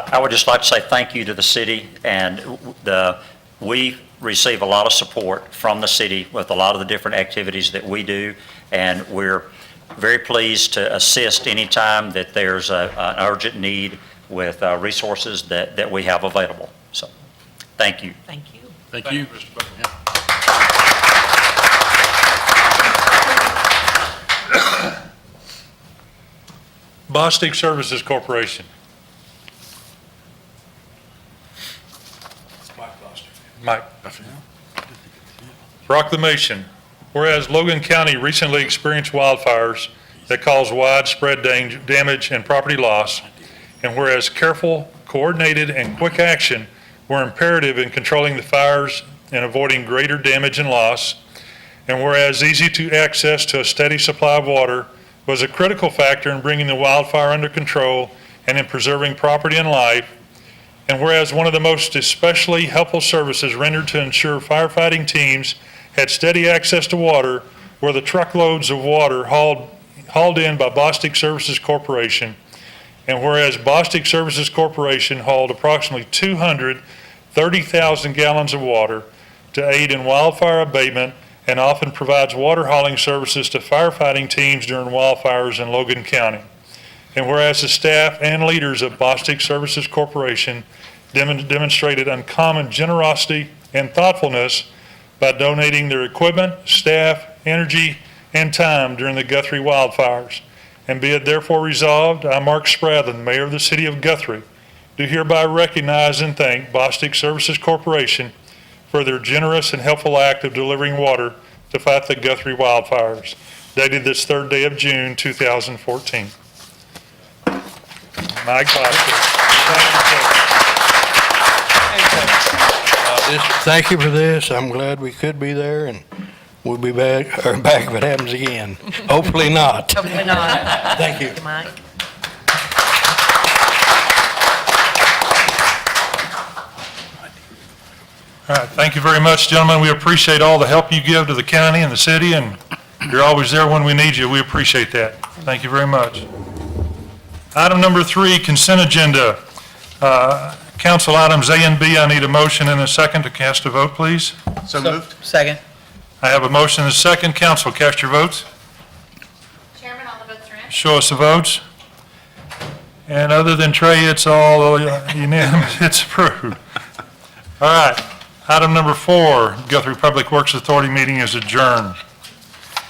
I would just like to say thank you to the city, and we receive a lot of support from the city with a lot of the different activities that we do, and we're very pleased to assist anytime that there's an urgent need with resources that we have available. So, thank you. Thank you. Thank you, Mr. Buckingham. Bostic Services Corporation. Mike. Proclamation. Whereas Logan County recently experienced wildfires that caused widespread damage and property loss, and whereas careful, coordinated, and quick action were imperative in controlling the fires and avoiding greater damage and loss, and whereas easy to access to a steady supply of water was a critical factor in bringing the wildfire under control and in preserving property and life, and whereas one of the most especially helpful services rendered to ensure firefighting teams had steady access to water were the truckloads of water hauled in by Bostic Services Corporation, and whereas Bostic Services Corporation hauled approximately 230,000 gallons of water to aid in wildfire abatement and often provides water hauling services to firefighting teams during wildfires in Logan County. And whereas the staff and leaders of Bostic Services Corporation demonstrated uncommon generosity and thoughtfulness by donating their equipment, staff, energy, and time during the Guthrie wildfires. And be it therefore resolved, I, Mark Spradlin, Mayor of the City of Guthrie, do hereby recognize and thank Bostic Services Corporation for their generous and helpful act of delivering water to fight the Guthrie wildfires, dated this 3rd day of June, 2014. Mike Thank you for this. I'm glad we could be there, and we'll be back if it happens again. Hopefully not. Hopefully not. Thank you. Mike. All right, thank you very much, gentlemen. We appreciate all the help you give to the county and the city, and you're always there when we need you. We appreciate that. Thank you very much. Item number 3, consent agenda. Council items A and B, I need a motion and a second to cast a vote, please. So moved. Second. I have a motion and a second. Council, cast your votes. Chairman, all the votes are in. Show us the votes. And other than Trey, it's all unanimous. It's approved. All right. Item number 4, Guthrie Public Works Authority meeting is adjourned.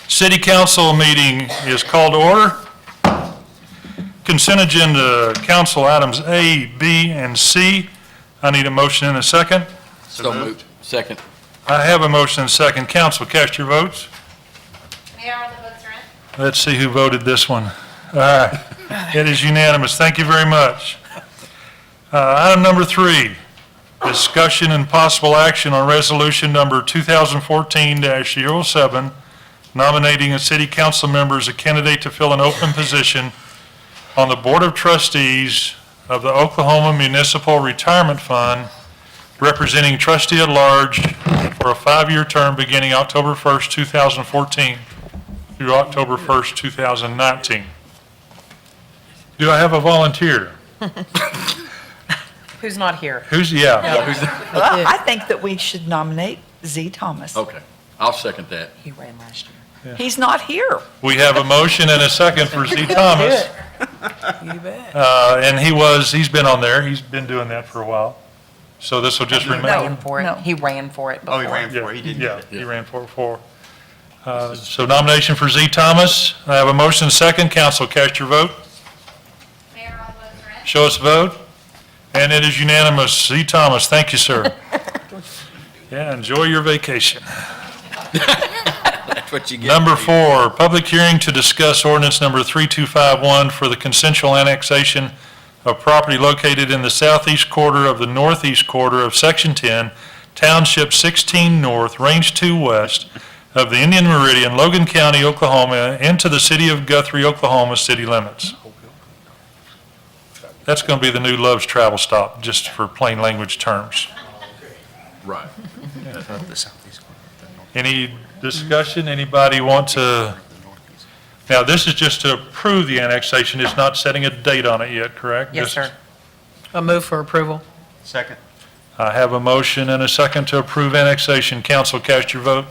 City Council meeting is called to order. Consent agenda, council items A, B, and C. I need a motion and a second. So moved. Second. I have a motion and a second. Council, cast your votes. Mayor, all the votes are in. Let's see who voted this one. All right. It is unanimous. Thank you very much. Item number 3, discussion and possible action on resolution number 2014-07, nominating a city council member as a candidate to fill an open position on the Board of Trustees of the Oklahoma Municipal Retirement Fund, representing trustee at large for a 5-year term beginning October 1st, 2014 through October 1st, 2019. Do I have a volunteer? Who's not here? Yeah. Well, I think that we should nominate Z. Thomas. Okay. I'll second that. He ran last year. He's not here. We have a motion and a second for Z. Thomas. You bet. And he's been on there. He's been doing that for a while. So this will just He remain. ran for it. No. He ran for it before. Oh, he ran Yeah, for it. He did. yeah, he ran for it before. So nomination for Z. Thomas. I have a motion second. Council, cast your vote. Mayor, all the votes are in. Show us the vote. And it is unanimous. Z. Thomas, thank you, sir. Yeah, enjoy your vacation. That's what you get. Number 4, public hearing to discuss ordinance number 3251 for the consensual annexation of property located in the southeast quarter of the northeast quarter of Section 10, Township 16 North, Range 2 West of the Indian Meridian, Logan County, Oklahoma, into the city of Guthrie, Oklahoma city limits. That's going to be the new Love's Travel Stop, just for plain language terms. Right. Any discussion? Anybody want to? Now, this is just to approve the annexation. It's not setting a date on it yet, correct? Yes, sir. A move for approval. Second. I have a motion and a second to approve annexation. Council, cast your vote.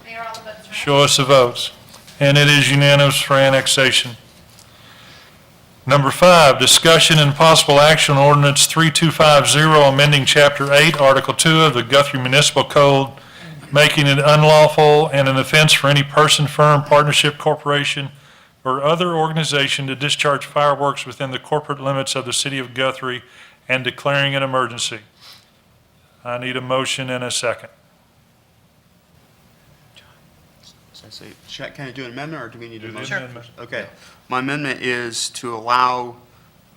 Mayor, all the votes are in. Show us the votes. And it is unanimous for annexation. Number 5, discussion and possible action on ordinance 3250, amending Chapter 8, Article 2 of the Guthrie Municipal Code, making it unlawful and an offense for any person, firm, partnership, corporation, or other organization to discharge fireworks within the corporate limits of the city of Guthrie and declaring an emergency. I need a motion and a second. So I say, can I do an amendment, or do we need a Do the motion? amendment. Okay. My amendment is to allow,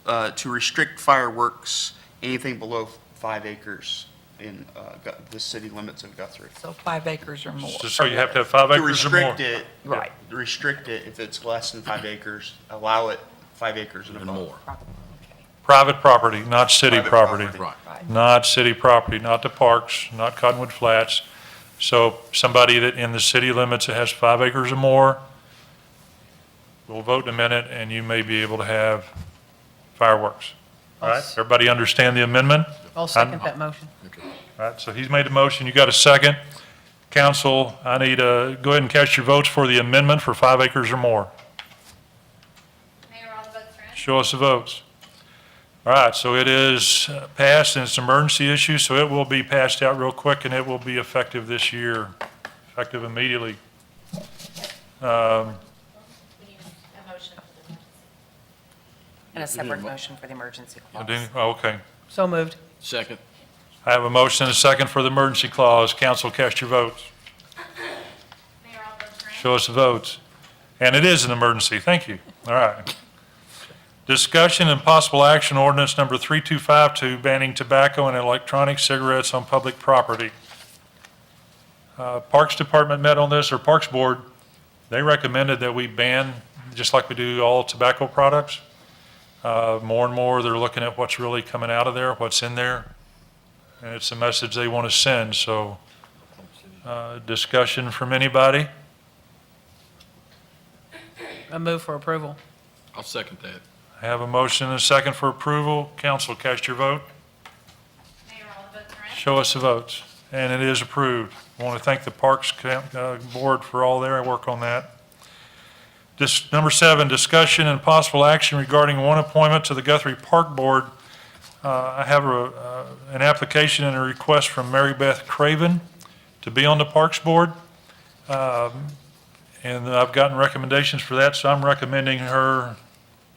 to restrict fireworks, anything below 5 acres in the city limits of Guthrie. So 5 acres or more. So you have to have 5 To acres or more. restrict it. Right. Restrict it if it's less than 5 acres, allow it 5 acres and And above. more. Private property, not city Private property. property. Right. Not city property, not the parks, not Cottonwood Flats. So somebody that in the city limits that has 5 acres or more, we'll vote in a minute, and you may be able to have fireworks. All right, everybody understand the amendment? I'll second that motion. All right, so he's made the motion, you got a second. Council, I need to go ahead and cast your votes for the amendment for 5 acres or more. Mayor, all the votes are in. Show us the votes. All right, so it is passed, and it's an emergency issue, so it will be passed out real quick, and it will be effective this year, effective immediately. We need a motion for the emergency. And a separate motion for the emergency clause. Okay. So moved. Second. I have a motion and a second for the emergency clause. Council, cast your votes. Mayor, all the votes are in. Show us the votes. And it is an emergency. Thank you. All right. Discussion and possible action ordinance number 3252, banning tobacco and electronic cigarettes on public property. Parks Department met on this, or Parks Board. They recommended that we ban, just like we do all tobacco products. More and more, they're looking at what's really coming out of there, what's in there. And it's a message they want to send. So discussion from anybody? A move for approval. I'll second that. I have a motion and a second for approval. Council, cast your vote. Mayor, all the votes are in. Show us the votes. And it is approved. I want to thank the Parks Board for all their work on that. Number 7, discussion and possible action regarding one appointment to the Guthrie Park Board. I have an application and a request from Mary Beth Craven to be on the Parks Board. And I've gotten recommendations for that, so I'm recommending her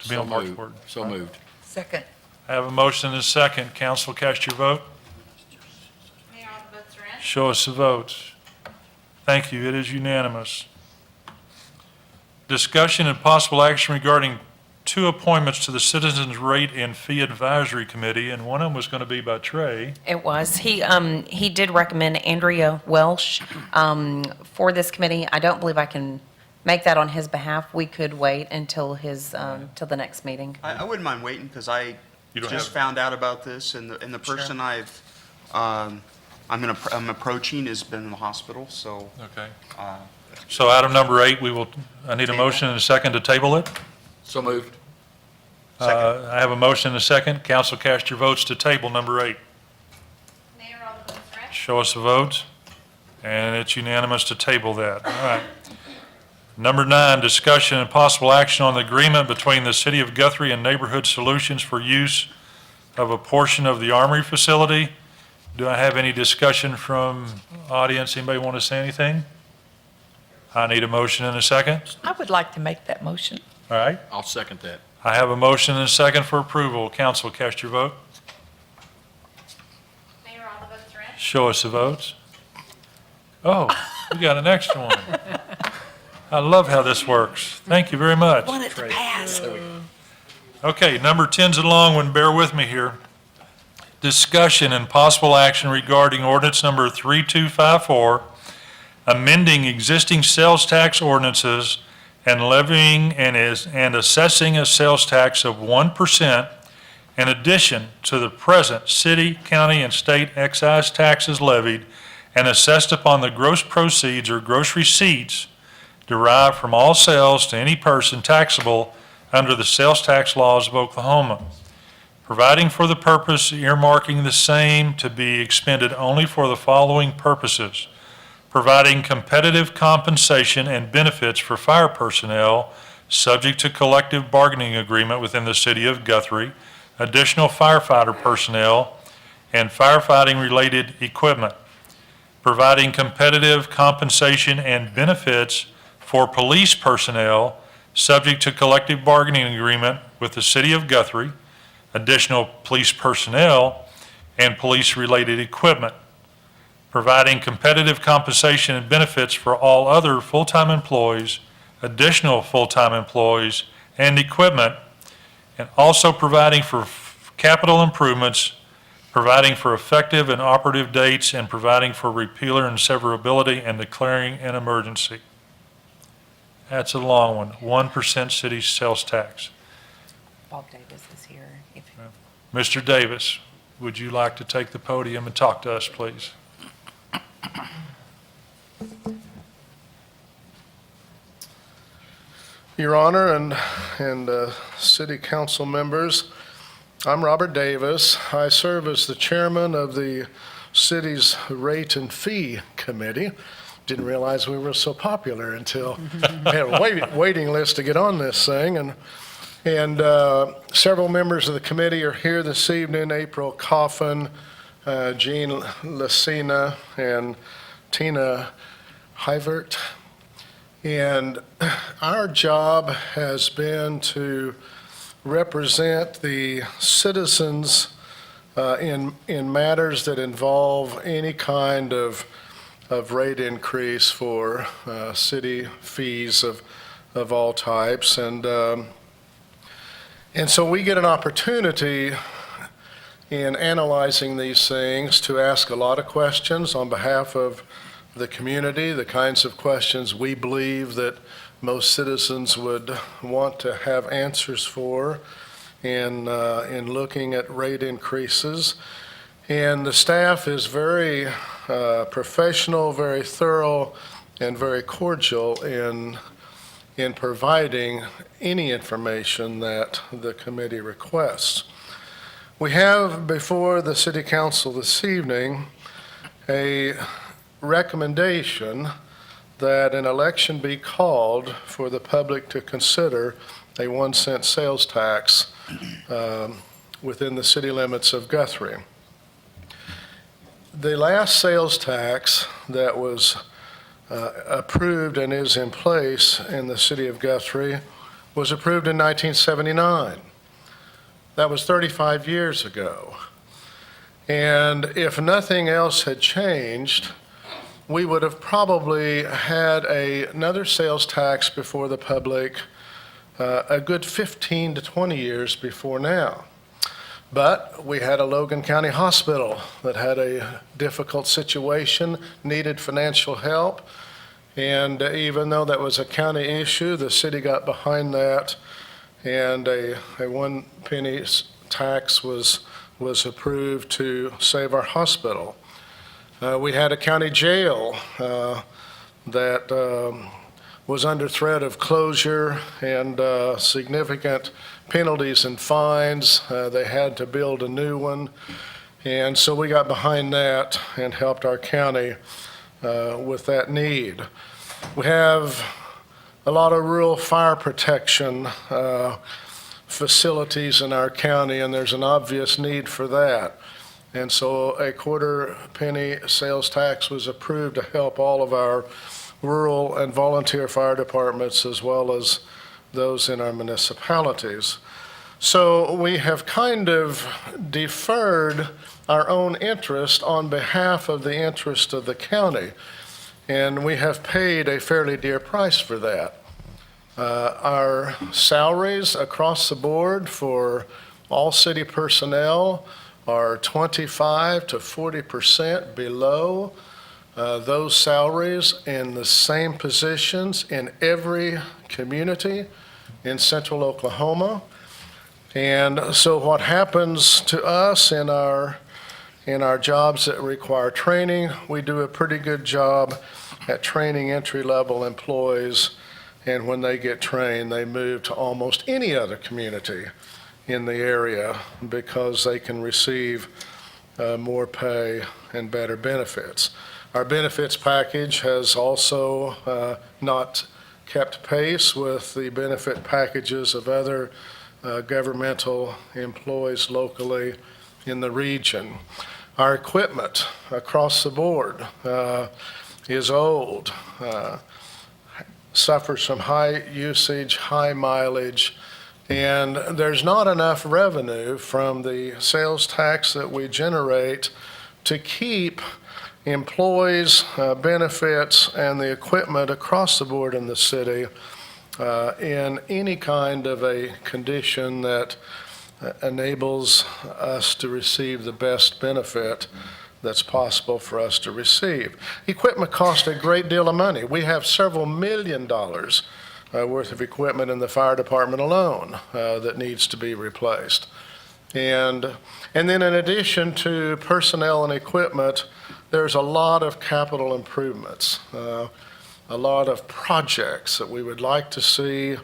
to be So on Parks moved. Board. So moved. Second. I have a motion and a second. Council, cast your vote. Mayor, all the votes are in. Show us the votes. Thank you. It is unanimous. Discussion and possible action regarding 2 appointments to the Citizens Rate and Fee Advisory Committee, and one of them was going to be by Trey. It was. He did recommend Andrea Welsh for this committee. I don't believe I can make that on his behalf. We could wait until till the next meeting. I wouldn't mind waiting, because I You don't just have- found out about this, and the person I'm approaching has been in the hospital, so, Okay. uh, So item number 8, I need a motion and a second to table it. So moved. I have a motion and a second. Council, cast your votes to table number 8. Mayor, all the votes are in. Show us the votes. And it's unanimous to table that. All right. Number 9, discussion and possible action on the agreement between the City of Guthrie and Neighborhood Solutions for use of a portion of the Armory facility. Do I have any discussion from audience? Anybody want to say anything? I need a motion and a second. I would like to make that motion. All right. I'll second that. I have a motion and a second for approval. Council, cast your vote. Mayor, all the votes are in. Show us the votes. Oh, we got an extra one. I love how this works. Thank you very much. Want it to pass. Okay, number 10's a long one, bear with me here. Discussion and possible action regarding ordinance number 3254, amending existing sales tax ordinances and levying and assessing a sales tax of 1% in addition to the present city, county, and state excise taxes levied and assessed upon the gross proceeds or gross receipts derived from all sales to any person taxable under the sales tax laws of Oklahoma. providing for the purpose, earmarking the same to be expended only for the following purposes: providing competitive compensation and benefits for fire personnel subject to collective bargaining agreement within the city of Guthrie, additional firefighter personnel, and firefighting-related equipment, providing competitive compensation and benefits for police personnel subject to collective bargaining agreement with the city of Guthrie, additional police personnel, and police-related equipment, providing competitive compensation and benefits for all other full-time employees, additional full-time employees, and equipment, and also providing for capital improvements, providing for effective and operative dates, and providing for repealer and severability and declaring an emergency. That's a long one. 1% city sales tax. Bob Davis is here. Mr. Davis, would you like to take the podium and talk to us, please? Your Honor and city council members, I'm Robert Davis. I serve as the chairman of the city's Rate and Fee Committee. Didn't realize we were so popular until we had a waiting list to get on this thing. And several members of the committee are here this evening: April Coffin, Jean Lucina, and Tina Hivert. And our job has been to represent the citizens in matters that involve any kind of rate increase for city fees of all types. And so we get an opportunity in analyzing these things to ask a lot of questions on behalf of the community, the kinds of questions we believe that most citizens would want to have answers for in looking at rate increases. And the staff is very professional, very thorough, and very cordial in providing any information that the committee requests. We have before the City Council this evening a recommendation that an election be called for the public to consider a 1 cent sales tax within the city limits of Guthrie. The last sales tax that was approved and is in place in the city of Guthrie was approved in 1979. That was 35 years ago. And if nothing else had changed, we would have probably had another sales tax before the public a good 15 to 20 years before now. But we had a Logan County hospital that had a difficult situation, needed financial help, and even though that was a county issue, the city got behind that, and a 1 penny tax was approved to save our hospital. We had a county jail that was under threat of closure and significant penalties and fines. They had to build a new one. And so we got behind that and helped our county with that need. We have a lot of rural fire protection facilities in our county, and there's an obvious need for that. And so a 1/4 penny sales tax was approved to help all of our rural and volunteer fire departments as well as those in our municipalities. So we have kind of deferred our own interest on behalf of the interest of the county, and we have paid a fairly dear price for that. Our salaries across the board for all city personnel are 25 to 40% below those salaries in the same positions in every community in central Oklahoma. And so what happens to us in our jobs that require training, we do a pretty good job at training entry-level employees, and when they get trained, they move to almost any other community in the area because they can receive more pay and better benefits. Our benefits package has also not kept pace with the benefit packages of other governmental employees locally in the region. Our equipment across the board is old, suffers from high usage, high mileage, and there's not enough revenue from the sales tax that we generate to keep employees, benefits, and the equipment across the board in the city in any kind of a condition that enables us to receive the best benefit that's possible for us to receive. Equipment costs a great deal of money. We have several $1 million worth of equipment in the fire department alone that needs to be replaced. And then in addition to personnel and equipment, there's a lot of capital improvements, a lot of projects that we would like to see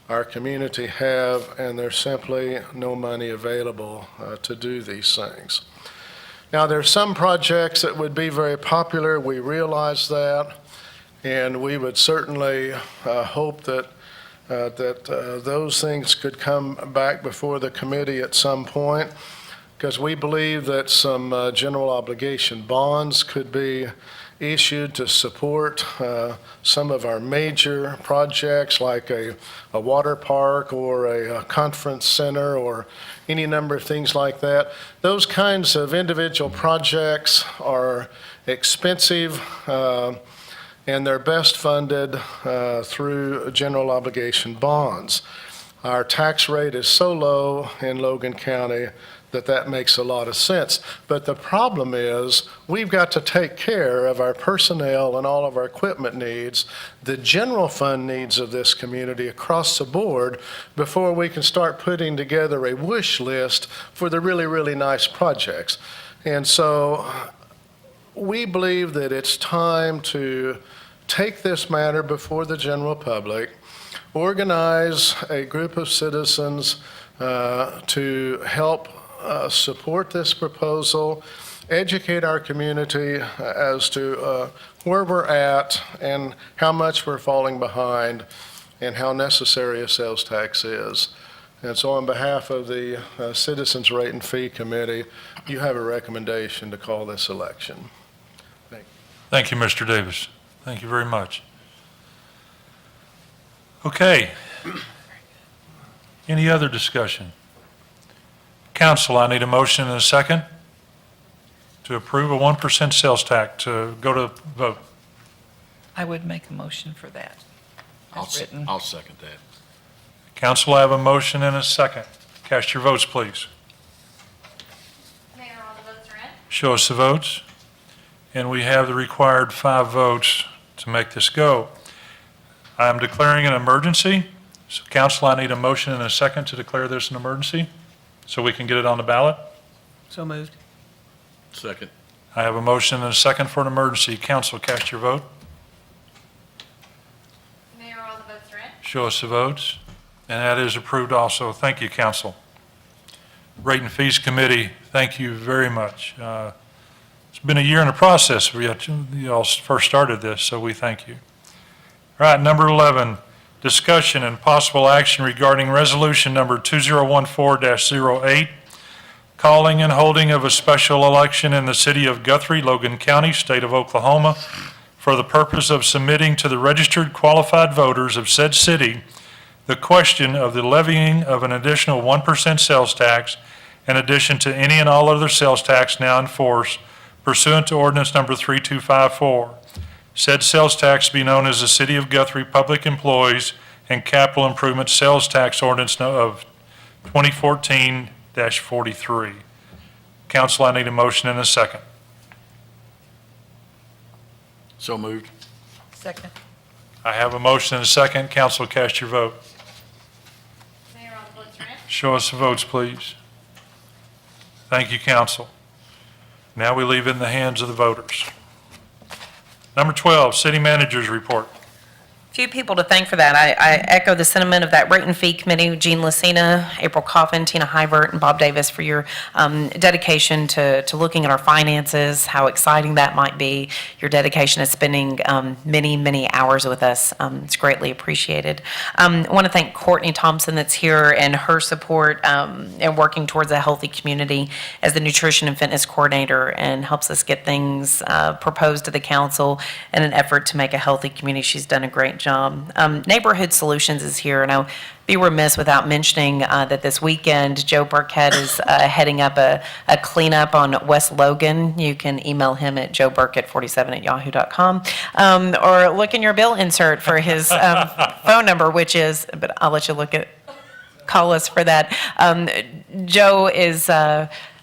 our community have, and there's simply no money available to do these things. Now, there's some projects that would be very popular. We realize that, and we would certainly hope that those things could come back before the committee at some point, because we believe that some general obligation bonds could be issued to support some of our major projects like a water park or a conference center or any number of things like that. Those kinds of individual projects are expensive and they're best funded through general obligation bonds. Our tax rate is so low in Logan County that makes a lot of sense. But the problem is we've got to take care of our personnel and all of our equipment needs, the general fund needs of this community across the board before we can start putting together a wish list for the really, really nice projects. And so we believe that it's time to take this matter before the general public, organize a group of citizens to help support this proposal, educate our community as to where we're at and how much we're falling behind and how necessary a sales tax is. And so on behalf of the Citizens Rate and Fee Committee, you have a recommendation to call this election. Thank you, Mr. Davis. Thank you very much. Okay. Any other discussion? Council, I need a motion and a second to approve a 1% sales tax to go to vote. I would make a motion for that. As written. I'll second that. Council, I have a motion and a second. Cast your votes, please. Mayor, all the votes are in. Show us the votes. And we have the required 5 votes to make this go. I am declaring an emergency. So council, I need a motion and a second to declare this an emergency so we can get it on the ballot. So moved. Second. I have a motion and a second for an emergency. Council, cast your vote. Mayor, all the votes are in. Show us the votes. And that is approved also. Thank you, council. Rate and Fees Committee, thank you very much. It's been a year in the process. You all first started this, so we thank you. All right, number 11, discussion and possible action regarding resolution number 2014-08, calling and holding of a special election in the city of Guthrie, Logan County, state of Oklahoma, for the purpose of submitting to the registered qualified voters of said city the question of the levying of an additional 1% sales tax in addition to any and all other sales tax now in force pursuant to ordinance number 3254. Said sales tax be known as the City of Guthrie Public Employees and Capital Improvement Sales Tax Ordinance of 2014-43. Council, I need a motion and a second. So moved. Second. I have a motion and a second. Council, cast your vote. Mayor, all the votes are in. Show us the votes, please. Thank you, council. Now we leave it in the hands of the voters. Number 12, city manager's report. Few people to thank for that. I echo the sentiment of that rate and fee committee, Jean Lucina, April Coffin, Tina Hivert, and Bob Davis for your dedication to looking at our finances, how exciting that might be, your dedication to spending many, many hours with us. It's greatly appreciated. I want to thank Courtney Thompson that's here and her support and working towards a healthy community as the nutrition and fitness coordinator and helps us get things proposed to the council in an effort to make a healthy community. She's done a great job. Neighborhood Solutions is here, and I'll be remiss without mentioning that this weekend, Joe Burkhead is heading up a cleanup on West Logan. You can email him at joeburkett47@yahoo.com, or look in your bill insert for his phone number, which is, but I'll let you call us for that. Joe is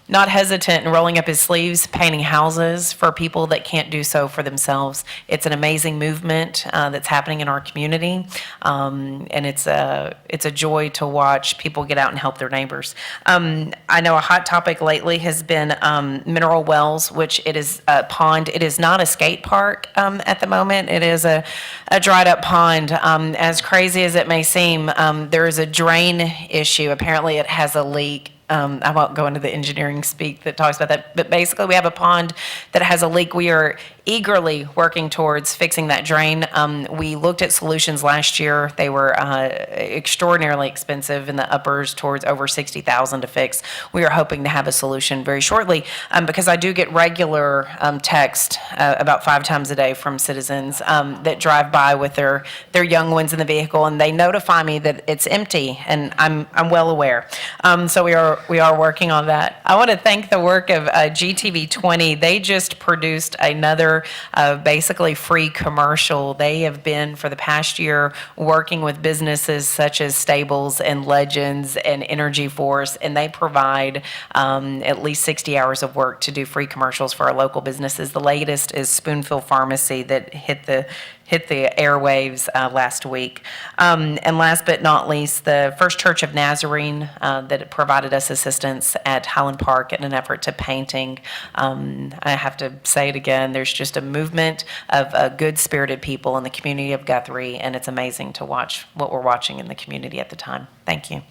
not hesitant in rolling up his sleeves, painting houses for people that can't do so for themselves. It's an amazing movement that's happening in our community, and it's a joy to watch people get out and help their neighbors. I know a hot topic lately has been mineral wells, which it is a pond. It is not a skate park at the moment. It is a dried up pond. As crazy as it may seem, there is a drain issue. Apparently it has a leak. I won't go into the engineering speak that talks about that, but basically we have a pond that has a leak. We are eagerly working towards fixing that drain. We looked at solutions last year. They were extraordinarily expensive in the uppers, towards over $60,000 to fix. We are hoping to have a solution very shortly, because I do get regular text about 5 times a day from citizens that drive by with their young ones in the vehicle, and they notify me that it's empty, and I'm well aware. So we are working on that. I want to thank the work of GTV 20. They just produced another basically free commercial. They have been for the past year working with businesses such as Stables and Legends and Energy Force, and they provide at least 60 hours of work to do free commercials for our local businesses. The latest is Spoonfill Pharmacy that hit the airwaves last week. And last but not least, the First Church of Nazarene that provided us assistance at Highland Park in an effort to painting. I have to say it again, there's just a movement of good-spirited people in the community of Guthrie, and it's amazing to watch what we're watching in the community at the time. Thank you.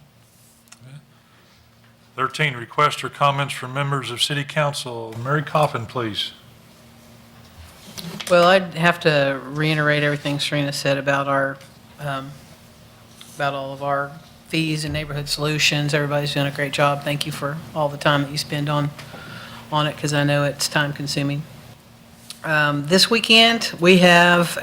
13, requests or comments from members of City Council. Mary Coffin, please. Well, I'd have to reiterate everything Serena said about about all of our fees and neighborhood solutions. Everybody's doing a great job. Thank you for all the time that you spend on it, because I know it's time consuming. This weekend, we have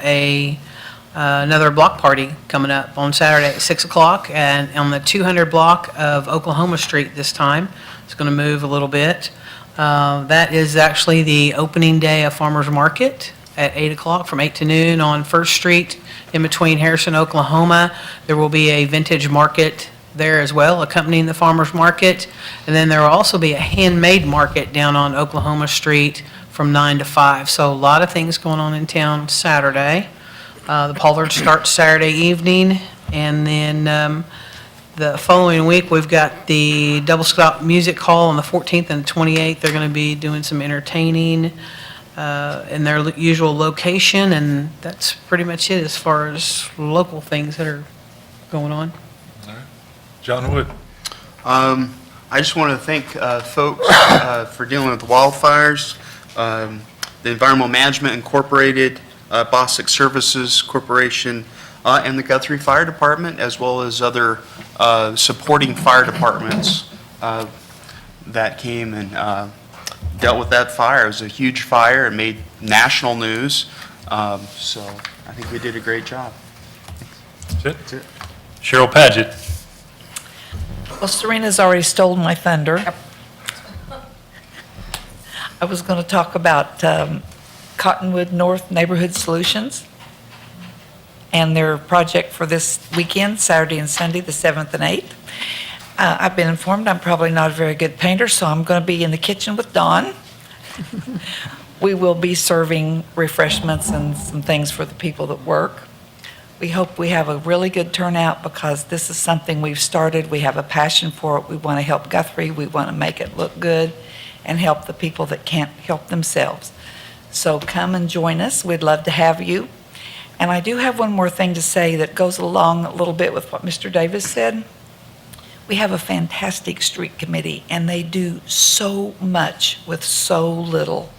another block party coming up on Saturday at 6 o'clock, and on the 200 block of Oklahoma Street this time. It's going to move a little bit. That is actually the opening day of Farmers Market at 8 o'clock, from 8 to noon on First Street in between Harrison, Oklahoma. There will be a vintage market there as well, accompanying the Farmers Market. And then there will also be a handmade market down on Oklahoma Street from 9 to 5. So a lot of things going on in town Saturday. The Pollard starts Saturday evening, and then the following week, we've got the Double Stop Music Hall on the 14th and 28th. They're going to be doing some entertaining in their usual location, and that's pretty much it as far as local things that are going on. All right. John Wood. I just want to thank folks for dealing with wildfires, the Environmental Management Incorporated, Bostic Services Corporation, and the Guthrie Fire Department, as well as other supporting fire departments that came and dealt with that fire. It was a huge fire. It made national news. So I think we did a great job. That's it. Cheryl Padgett. Well, Serena's already stolen my thunder. I was going to talk about Cottonwood North Neighborhood Solutions and their project for this weekend, Saturday and Sunday, the 7th and 8th. I've been informed I'm probably not a very good painter, so I'm going to be in the kitchen with Dawn. We will be serving refreshments and some things for the people that work. We hope we have a really good turnout, because this is something we've started. We have a passion for it. We want to help Guthrie. We want to make it look good and help the people that can't help themselves. So come and join us. We'd love to have you. And I do have one more thing to say that goes along a little bit with what Mr. Davis said. We have a fantastic street committee, and they do so much with so little.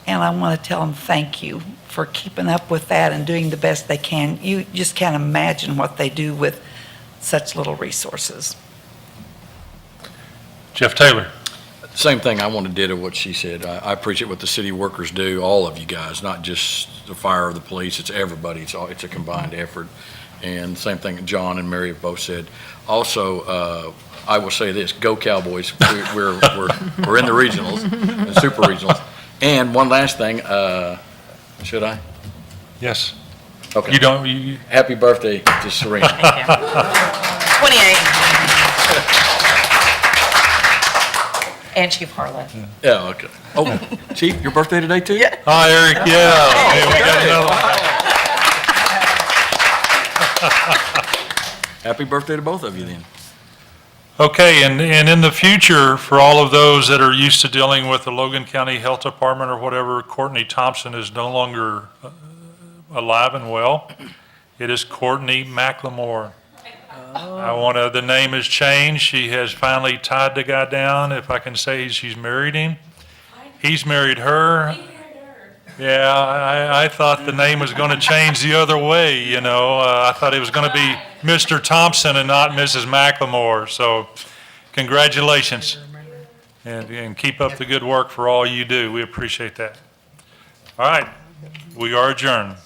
And I want to tell them thank you for keeping up with that and doing the best they can. You just can't imagine what they do with such little resources. Jeff Taylor. Same thing, I want to ditto what she said. I appreciate what the city workers do, all of you guys, not just the fire or the police, it's everybody. It's a combined effort. And same thing John and Mary have both said. Also, I will say this, go Cowboys. We're in the regionals, the super regionals. And one last thing, should I? Yes. Okay. You don't, you, Happy birthday to Serena. Thank you. 28. And Chief Harlan. Yeah, okay. Oh, Chief, your birthday today too? Yeah. hi, Eric, yeah. Hey, we got another one. Happy birthday to both of you then. Okay, and in the future, for all of those that are used to dealing with the Logan County Health Department or whatever, Courtney Thompson is no longer alive and well. It is Courtney McLemore. The name has changed. She has finally tied the guy down, if I can say she's married him. He's married her. Yeah, I thought the name was going to change the other way, you know. I thought it was going to be Mr. Thompson and not Mrs. McLemore. So congratulations. And keep up the good work for all you do. We appreciate that. All right, we are adjourned.